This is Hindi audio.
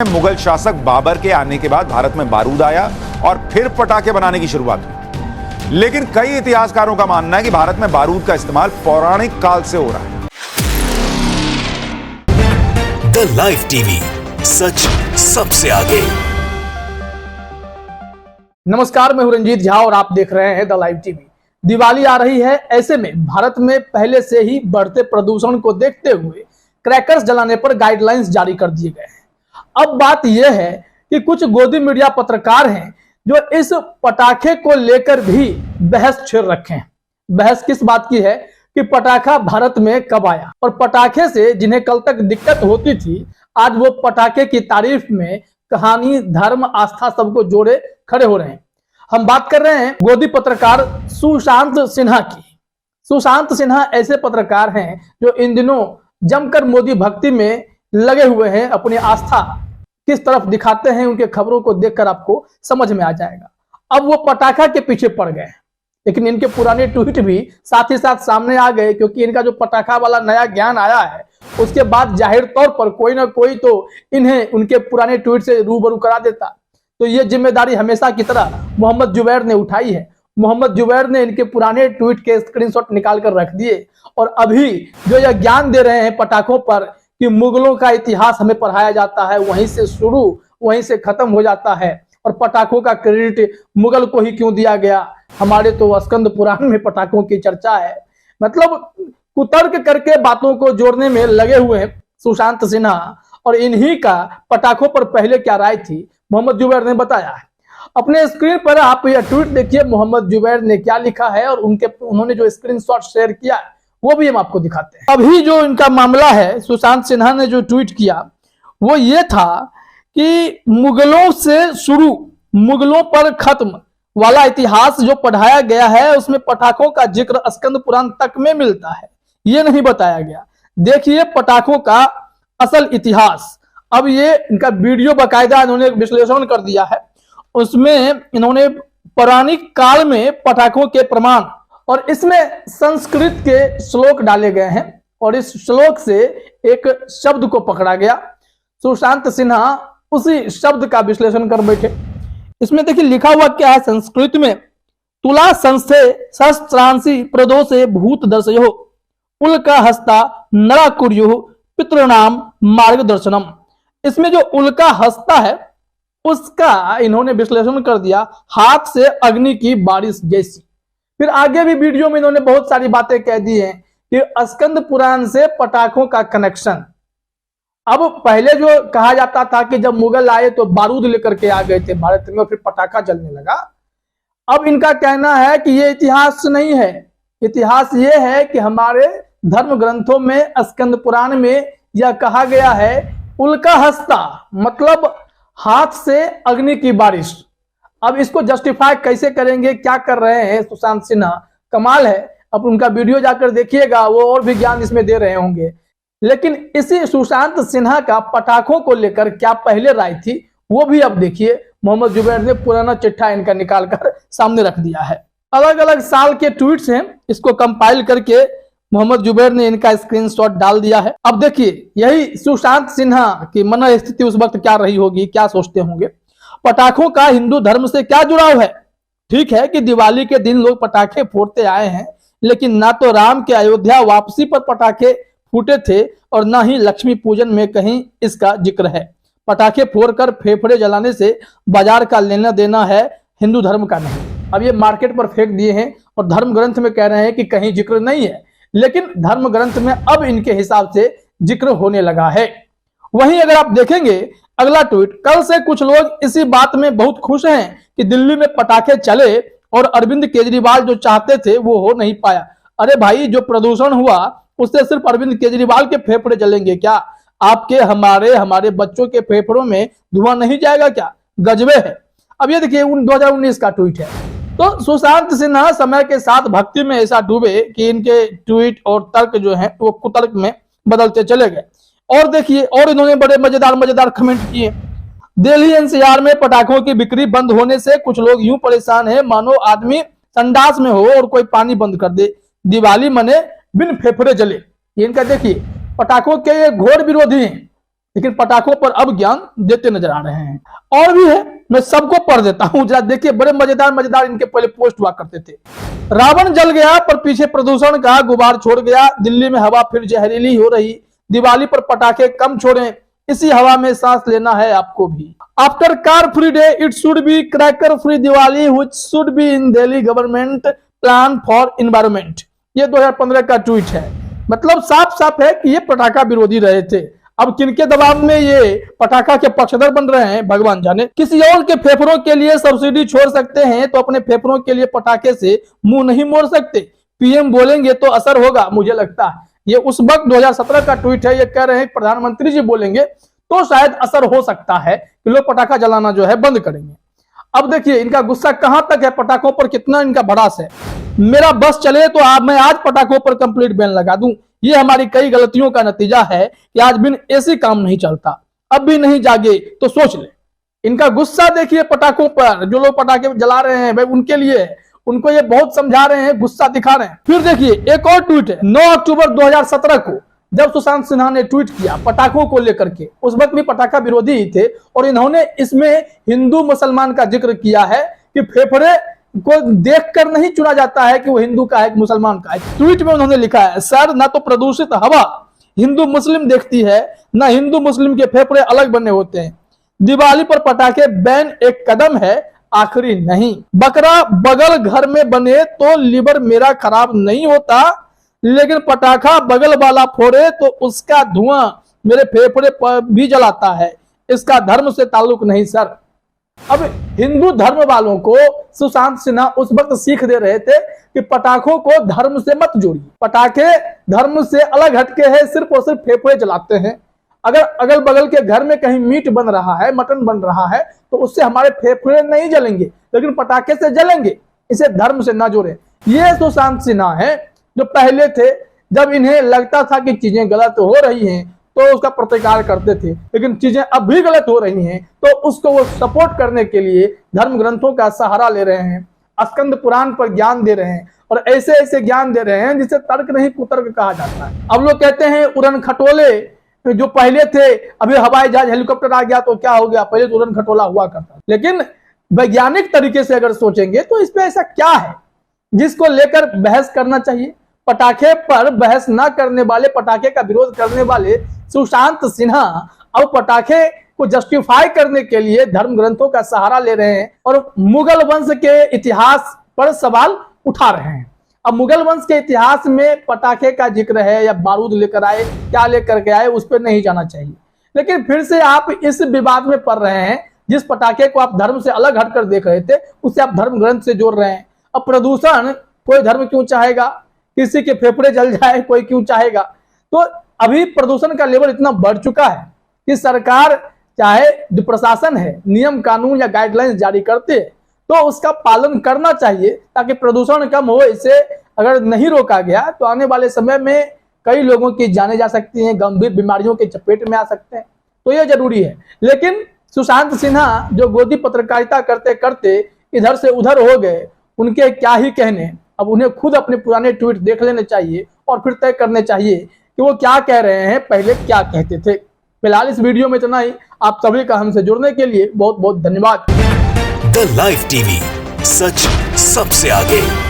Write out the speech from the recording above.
मुगल शासक बाबर के आने के बाद भारत में बारूद आया और फिर पटाखे बनाने की शुरुआत हुई। लेकिन कई इतिहासकारों का मानना है कि भारत में बारूद का इस्तेमाल पौराणिक काल से हो रहा है। द लाइव टीवी, सच सबसे आगे। नमस्कार, मैं हूं रंजीत झा और आप देख रहे हैं द लाइव टीवी। दिवाली आ रही है, ऐसे में भारत में पहले से ही बढ़ते प्रदूषण को देखते हुए क्रैकर्स जलाने पर गाइडलाइंस जारी कर दिए गए हैं। अब बात यह है कि कुछ गोदी मीडिया पत्रकार हैं जो इस पटाखे को लेकर भी बहस छेड़ रखे हैं। बहस किस बात की है कि पटाखा भारत में कब आया, और पटाखे से जिन्हें कल तक दिक्कत होती थी, आज वो पटाखे की तारीफ में कहानी, धर्म, आस्था सबको जोड़े खड़े हो रहे हैं। हम बात कर रहे हैं गोदी पत्रकार सुशांत सिन्हा की। सुशांत सिन्हा ऐसे पत्रकार हैं जो इन दिनों जमकर मोदी भक्ति में लगे हुए हैं। अपनी आस्था किस तरफ दिखाते हैं, उनके खबरों को देखकर आपको समझ में आ जाएगा। अब वो पटाखा के पीछे पड़ गए, लेकिन इनके पुराने ट्वीट भी साथ ही साथ सामने आ गए, क्योंकि इनका जो पटाखा वाला नया ज्ञान आया है उसके बाद जाहिर तौर पर कोई ना कोई तो इन्हें उनके पुराने ट्वीट से रूबरू करा देता। तो ये जिम्मेदारी हमेशा की तरह मोहम्मद जुबैर ने उठाई है। मोहम्मद जुबैर ने इनके पुराने ट्वीट के स्क्रीनशॉट निकाल कर रख दिए और अभी जो यह ज्ञान दे रहे हैं पटाखों पर कि मुगलों का इतिहास हमें पढ़ाया जाता है, वहीं से शुरू वहीं से खत्म हो जाता है, और पटाखों का क्रेडिट मुगल को ही क्यों दिया गया। हमारे तो स्कंद पुराण में पटाखों की चर्चा है। मतलब कुतर्क करके बातों को जोड़ने में लगे हुए हैं सुशांत सिन्हा, और इन्हीं का पटाखों पर पहले क्या राय थी मोहम्मद जुबैर ने बताया है। अपने स्क्रीन पर आप यह ट्वीट देखिए, मोहम्मद जुबैर ने क्या लिखा है और उन्होंने जो स्क्रीनशॉट शेयर किया है वो भी हम आपको दिखाते हैं। अभी जो इनका मामला है, सुशांत सिन्हा ने जो ट्वीट किया वो ये था कि मुगलों से शुरू, मुगलों पर खत्म वाला इतिहास जो पढ़ाया गया है उसमें पटाखों का जिक्र स्कंद पुराण तक में मिलता है, ये नहीं बताया गया। देखिए पटाखों का असल इतिहास। अब ये इनका वीडियो बाकायदा इन्होंने विश्लेषण कर दिया है, उसमें इन्होंने पौराणिक काल में पटाखों के प्रमाण, और इसमें संस्कृत के श्लोक डाले गए हैं और इस श्लोक से एक शब्द को पकड़ा गया। सुशांत सिन्हा उसी शब्द का विश्लेषण कर बैठे। इसमें देखिए लिखा हुआ क्या है संस्कृत में, तुला संस्थे शस्त्रांसी प्रदोषे भूत दर्शयो उल्का हस्ता नरा कुर्यु पितृणाम मार्गदर्शनम। इसमें जो उल्का हस्ता है उसका इन्होंने विश्लेषण कर दिया हाथ से अग्नि की बारिश जैसी। फिर आगे भी वीडियो में इन्होंने बहुत सारी बातें कह दी हैं कि स्कंद पुराण से पटाखों का कनेक्शन। अब पहले जो कहा जाता था कि जब मुगल आए तो बारूद लेकर के आ गए थे भारत में और फिर पटाखा चलने लगा। अब इनका कहना है कि ये इतिहास नहीं है। इतिहास ये है कि हमारे धर्म ग्रंथों में स्कंद पुराण में यह कहा गया है उल्का हस्ता, मतलब हाथ से अग्नि की बारिश। अब इसको जस्टिफाई कैसे करेंगे, क्या कर रहे हैं सुशांत सिन्हा, कमाल है। अब उनका वीडियो जाकर देखिएगा, वो और भी ज्ञान इसमें दे रहे होंगे। लेकिन इसी सुशांत सिन्हा का पटाखों को लेकर क्या पहले राय थी वो भी अब देखिए। मोहम्मद जुबैर ने पुराना चिट्ठा इनका निकालकर सामने रख दिया है। अलग अलग साल के ट्वीट्स हैं, इसको कंपाइल करके मोहम्मद जुबैर ने इनका स्क्रीनशॉट डाल दिया है। अब देखिए यही सुशांत सिन्हा की मन स्थिति उस वक्त क्या रही होगी, क्या सोचते होंगे। पटाखों का हिंदू धर्म से क्या जुड़ाव है। ठीक है कि दिवाली के दिन लोग पटाखे फोड़ते आए हैं, लेकिन ना तो राम के अयोध्या वापसी पर पटाखे फूटे थे और ना ही लक्ष्मी पूजन में कहीं इसका जिक्र है। पटाखे फोड़कर फेफड़े जलाने से बाजार का लेना देना है, हिंदू धर्म का नहीं। अब ये मार्केट पर फेंक दिए हैं और धर्म ग्रंथ में कह रहे हैं कि कहीं जिक्र नहीं है, लेकिन धर्म ग्रंथ में अब इनके हिसाब से जिक्र होने लगा है। वहीं अगर आप देखेंगे अगला ट्वीट, कल से कुछ लोग इसी बात में बहुत खुश हैं कि दिल्ली में पटाखे चले और अरविंद केजरीवाल जो चाहते थे वो हो नहीं पाया। अरे भाई, जो प्रदूषण हुआ उससे सिर्फ अरविंद केजरीवाल के फेफड़े जलेंगे क्या? आपके हमारे बच्चों के फेफड़ों में धुआं नहीं जाएगा क्या? गजबे है। अब ये देखिए 2019 का ट्वीट है। तो सुशांत सिन्हा समय के साथ भक्ति में ऐसा डूबे कि इनके ट्वीट और तर्क जो है वो कुतर्क में बदलते चले गए। और देखिए, और इन्होंने बड़े मजेदार कमेंट किए। दिल्ली एनसीआर में पटाखों की बिक्री बंद होने से कुछ लोग यूं परेशान है मानो आदमी संडास में हो और कोई पानी बंद कर दे। दिवाली मने बिन फेफड़े जले। ये इनका देखिए, पटाखों के ये घोर विरोधी हैं। लेकिन पटाखों पर अब ज्ञान देते नजर आ रहे हैं। और भी है, मैं सबको पढ़ देता हूं, जरा देखिए, बड़े मजेदार इनके पहले पोस्ट हुआ करते थे। रावण जल गया पर पीछे प्रदूषण का गुबार छोड़ गया, दिल्ली में हवा फिर जहरीली हो रही, दिवाली पर पटाखे कम छोड़ें, इसी हवा में सांस लेना है आपको भी। After car free day it should be cracker free Diwali which should be in Delhi government plan for environment. ये 2015 का ट्वीट है। मतलब साफ साफ है कि ये पटाखा विरोधी रहे थे। अब किनके दबाव में ये पटाखा के पक्षधर बन रहे हैं भगवान जाने। किसी और के फेफड़ों के लिए सब्सिडी छोड़ सकते हैं तो अपने फेफड़ों के लिए पटाखे से मुंह नहीं मोड़ सकते। पीएम बोलेंगे तो असर होगा, मुझे लगता है। ये उस वक्त 2017 का ट्वीट है। ये कह रहे हैं प्रधानमंत्री जी बोलेंगे तो शायद असर हो सकता है कि लोग पटाखा जलाना जो है बंद करेंगे। अब देखिए इनका गुस्सा कहां तक है, पटाखों पर कितना इनका भड़ास है। मेरा बस चले तो मैं आज पटाखों पर कंप्लीट बैन लगा दूं। ये हमारी कई गलतियों का नतीजा है कि आज बिन एसी काम नहीं चलता। अब भी नहीं जागे तो सोच ले। इनका गुस्सा देखिए पटाखों पर, जो लोग पटाखे जला रहे हैं भाई उनके लिए, उनको ये बहुत समझा रहे हैं, गुस्सा दिखा रहे हैं। फिर देखिए एक और ट्वीट है 9 अक्टूबर 2017 को, जब सुशांत सिन्हा ने ट्वीट किया पटाखों को लेकर के। उस वक्त भी पटाखा विरोधी ही थे और इन्होंने इसमें हिंदू मुसलमान का जिक्र किया है कि फेफड़े को देखकर नहीं चुना जाता है कि वो हिंदू का है मुसलमान का है। ट्वीट में उन्होंने लिखा है, सर ना तो प्रदूषित हवा हिंदू मुस्लिम देखती है, ना हिंदू मुस्लिम के फेफड़े अलग बने होते हैं। दिवाली पर पटाखे बैन एक कदम है, आखिरी नहीं। बकरा बगल घर में बने तो लीवर मेरा खराब नहीं होता, लेकिन पटाखा बगल वाला फोड़े तो उसका धुआं मेरे फेफड़े पर भी जलाता है। इसका धर्म से ताल्लुक नहीं सर। अब हिंदू धर्म वालों को सुशांत सिन्हा उस वक्त सीख दे रहे थे कि पटाखों को धर्म से मत जोड़िए। पटाखे धर्म से अलग हटके हैं, सिर्फ और सिर्फ फेफड़े जलाते हैं। अगर अगल बगल के घर में कहीं मीट बन रहा है, मटन बन रहा है, तो उससे हमारे फेफड़े नहीं जलेंगे, लेकिन पटाखे से जलेंगे। इसे धर्म से ना जोड़े। ये सुशांत सिन्हा है जो पहले थे, जब इन्हें लगता था कि चीजें गलत हो रही हैं तो उसका प्रतिकार करते थे, लेकिन चीजें अब भी गलत हो रही हैं तो उसको वो सपोर्ट करने के लिए धर्म ग्रंथों का सहारा ले रहे हैं, स्कंद पुराण पर ज्ञान दे रहे हैं और ऐसे ऐसे ज्ञान दे रहे हैं जिसे तर्क नहीं कुतर्क कहा जाता है। अब लोग कहते हैं उड़न खटोले जो पहले थे, अभी हवाई जहाज हेलीकॉप्टर आ गया तो क्या हो गया, पहले तो उड़न खटोला हुआ करता। लेकिन वैज्ञानिक तरीके से अगर सोचेंगे तो इसमें ऐसा क्या है जिसको लेकर बहस करना चाहिए। पटाखे पर बहस ना करने वाले, पटाखे का विरोध करने वाले सुशांत सिन्हा अब पटाखे को जस्टिफाई करने के लिए धर्म ग्रंथों का सहारा ले रहे हैं और मुगल वंश के इतिहास पर सवाल उठा रहे हैं। अब मुगल वंश के इतिहास में पटाखे का जिक्र है या बारूद लेकर आए, क्या लेकर के आए, उस पर नहीं जाना चाहिए। लेकिन फिर से आप इस विवाद में पड़ रहे हैं। जिस पटाखे को आप धर्म से अलग हटकर देख रहे थे उसे आप धर्म ग्रंथ से जोड़ रहे हैं। अब प्रदूषण कोई धर्म क्यों चाहेगा, किसी के फेफड़े जल जाए कोई क्यों चाहेगा। तो अभी प्रदूषण का लेवल इतना बढ़ चुका है कि सरकार चाहे जो प्रशासन है नियम कानून या गाइडलाइंस जारी करते है तो उसका पालन करना चाहिए ताकि प्रदूषण कम हो। इसे अगर नहीं रोका गया तो आने वाले समय में कई लोगों की जाने जा सकती हैं, गंभीर बीमारियों के चपेट में आ सकते हैं, तो यह जरूरी है। लेकिन सुशांत सिन्हा जो गोदी पत्रकारिता करते करते इधर से उधर हो गए, उनके क्या ही कहने। अब उन्हें खुद अपने पुराने ट्वीट देख लेने चाहिए और फिर तय करने चाहिए कि वो क्या कह रहे हैं, पहले क्या कहते थे। फिलहाल इस वीडियो में इतना ही। आप सभी का हमसे जुड़ने के लिए बहुत बहुत धन्यवाद। द लाइव टीवी, सच सबसे आगे।